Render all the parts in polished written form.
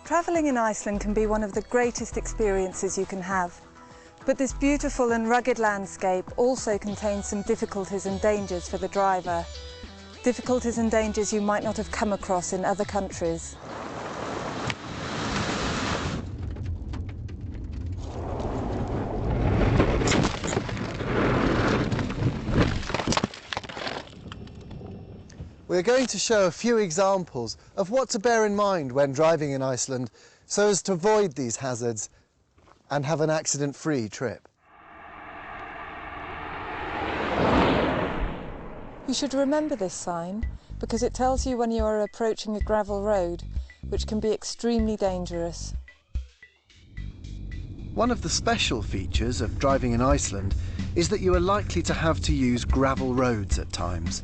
Travelling in Iceland can be one of the greatest experiences you can have. But this beautiful and rugged landscape also contains some difficulties and dangers for the driver. Difficulties and dangers you might not have come across in other countries. We're going to show a few examples of what to bear in mind when driving in Iceland so as to avoid these hazards and have an accident-free trip. You should remember this sign because it tells you when you are approaching a gravel road, which can be extremely dangerous. One of the special features of driving in Iceland is that you are likely to have to use gravel roads at times.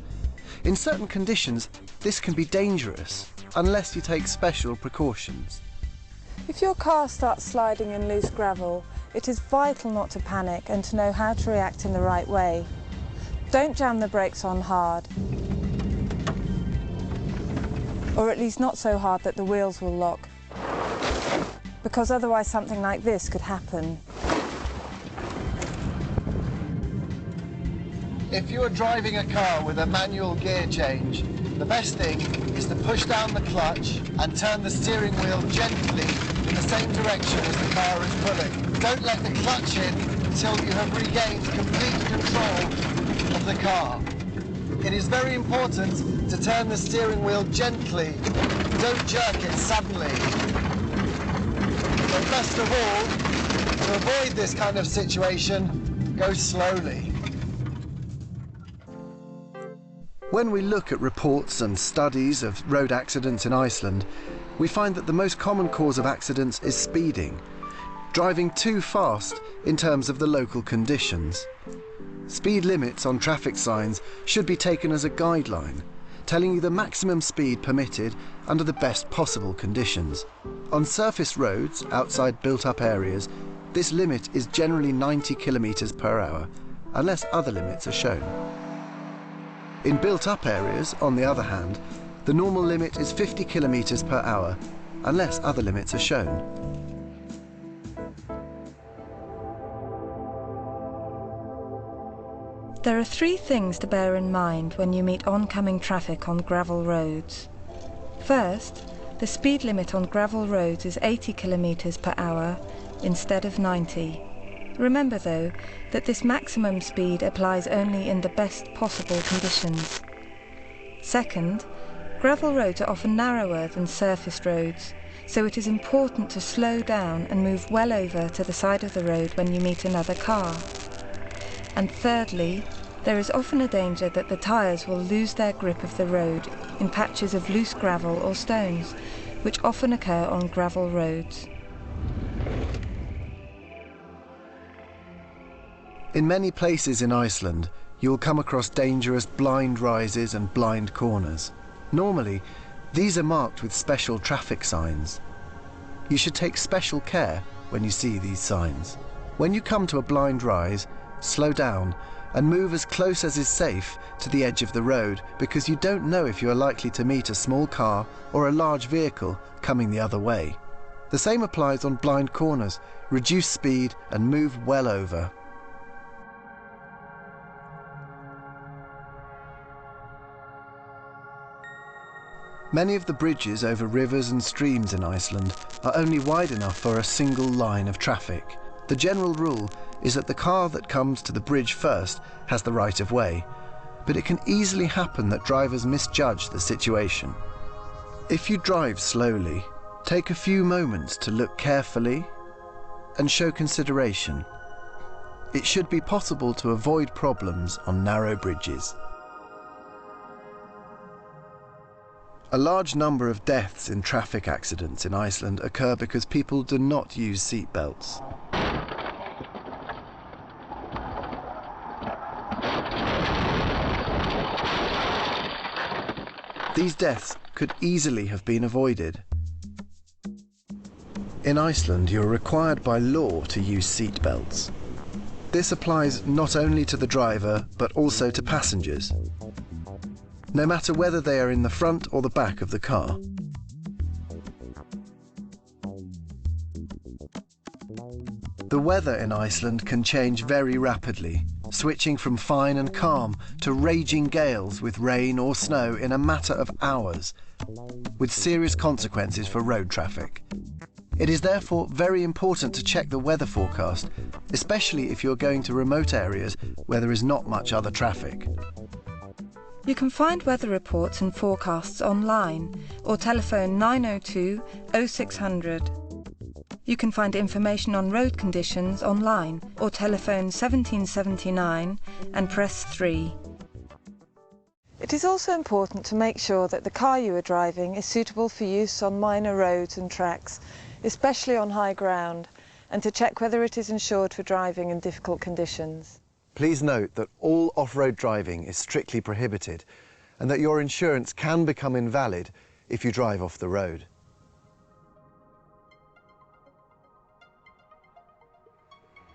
In certain conditions, this can be dangerous unless you take special precautions. If your car starts sliding in loose gravel, it is vital not to panic and to know how to react in the right way. Don't jam the brakes on hard, or at least not so hard that the wheels will lock, because otherwise something like this could happen. If you are driving a car with a manual gear change, the best thing is to push down the clutch and turn the steering wheel gently in the same direction as the car is pulling. Don't let the clutch in until you have regained complete control of the car. It is very important to turn the steering wheel gently. Don't jerk it suddenly. But best of all, to avoid this kind of situation, go slowly. When we look at reports and studies of road accidents in Iceland, we find that the most common cause of accidents is speeding, driving too fast in terms of the local conditions. Speed limits on traffic signs should be taken as a guideline, telling you the maximum speed permitted under the best possible conditions. On surface roads outside built-up areas, this limit is generally 90 km per hour, unless other limits are shown. In built-up areas, on the other hand, the normal limit is 50 km per hour, unless other limits are shown. There are three things to bear in mind when you meet oncoming traffic on gravel roads. First, the speed limit on gravel roads is 80 km per hour instead of 90. Remember, though, that this maximum speed applies only in the best possible conditions. Second, gravel roads are often narrower than surfaced roads, so it is important to slow down and move well over to the side of the road when you meet another car. And thirdly, there is often a danger that the tyres will lose their grip of the road in patches of loose gravel or stones, which often occur on gravel roads. In many places in Iceland, you will come across dangerous blind rises and blind corners. Normally, these are marked with special traffic signs. You should take special care when you see these signs. When you come to a blind rise, slow down and move as close as is safe to the edge of the road, because you don't know if you are likely to meet a small car or a large vehicle coming the other way. The same applies on blind corners. Reduce speed and move well over. Many of the bridges over rivers and streams in Iceland are only wide enough for a single line of traffic. The general rule is that the car that comes to the bridge first has the right of way, but it can easily happen that drivers misjudge the situation. If you drive slowly, take a few moments to look carefully and show consideration. It should be possible to avoid problems on narrow bridges. A large number of deaths in traffic accidents in Iceland occur because people do not use seat belts. These deaths could easily have been avoided. In Iceland, you're required by law to use seat belts. This applies not only to the driver, but also to passengers, no matter whether they are in the front or the back of the car. The weather in Iceland can change very rapidly, switching from fine and calm to raging gales with rain or snow in a matter of hours, with serious consequences for road traffic. It is therefore very important to check the weather forecast, especially if you're going to remote areas where there is not much other traffic. You can find weather reports and forecasts online or telephone 902 0600. You can find information on road conditions online or telephone 1779 and press 3. It is also important to make sure that the car you are driving is suitable for use on minor roads and tracks, especially on high ground, and to check whether it is insured for driving in difficult conditions. Please note that all off-road driving is strictly prohibited and that your insurance can become invalid if you drive off the road.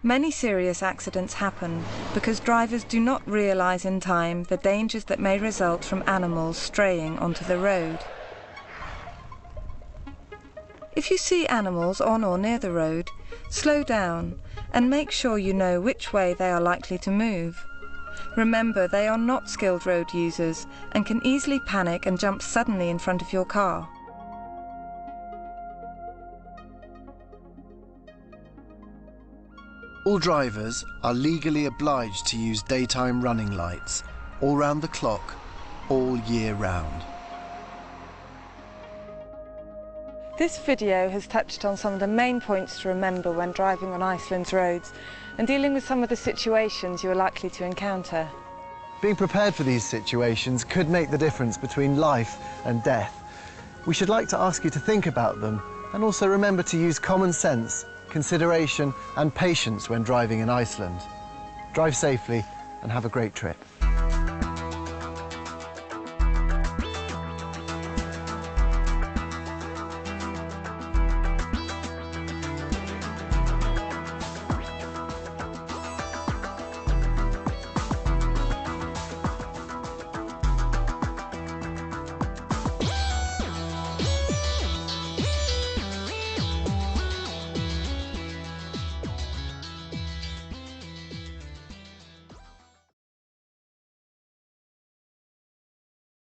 Many serious accidents happen because drivers do not realise in time the dangers that may result from animals straying onto the road. If you see animals on or near the road, slow down and make sure you know which way they are likely to move. Remember, they are not skilled road users and can easily panic and jump suddenly in front of your car. All drivers are legally obliged to use daytime running lights, all round the clock, all year round. This video has touched on some of the main points to remember when driving on Iceland's roads and dealing with some of the situations you are likely to encounter. Being prepared for these situations could make the difference between life and death. We should like to ask you to think about them and also remember to use common sense, consideration and patience when driving in Iceland. Drive safely and have a great trip.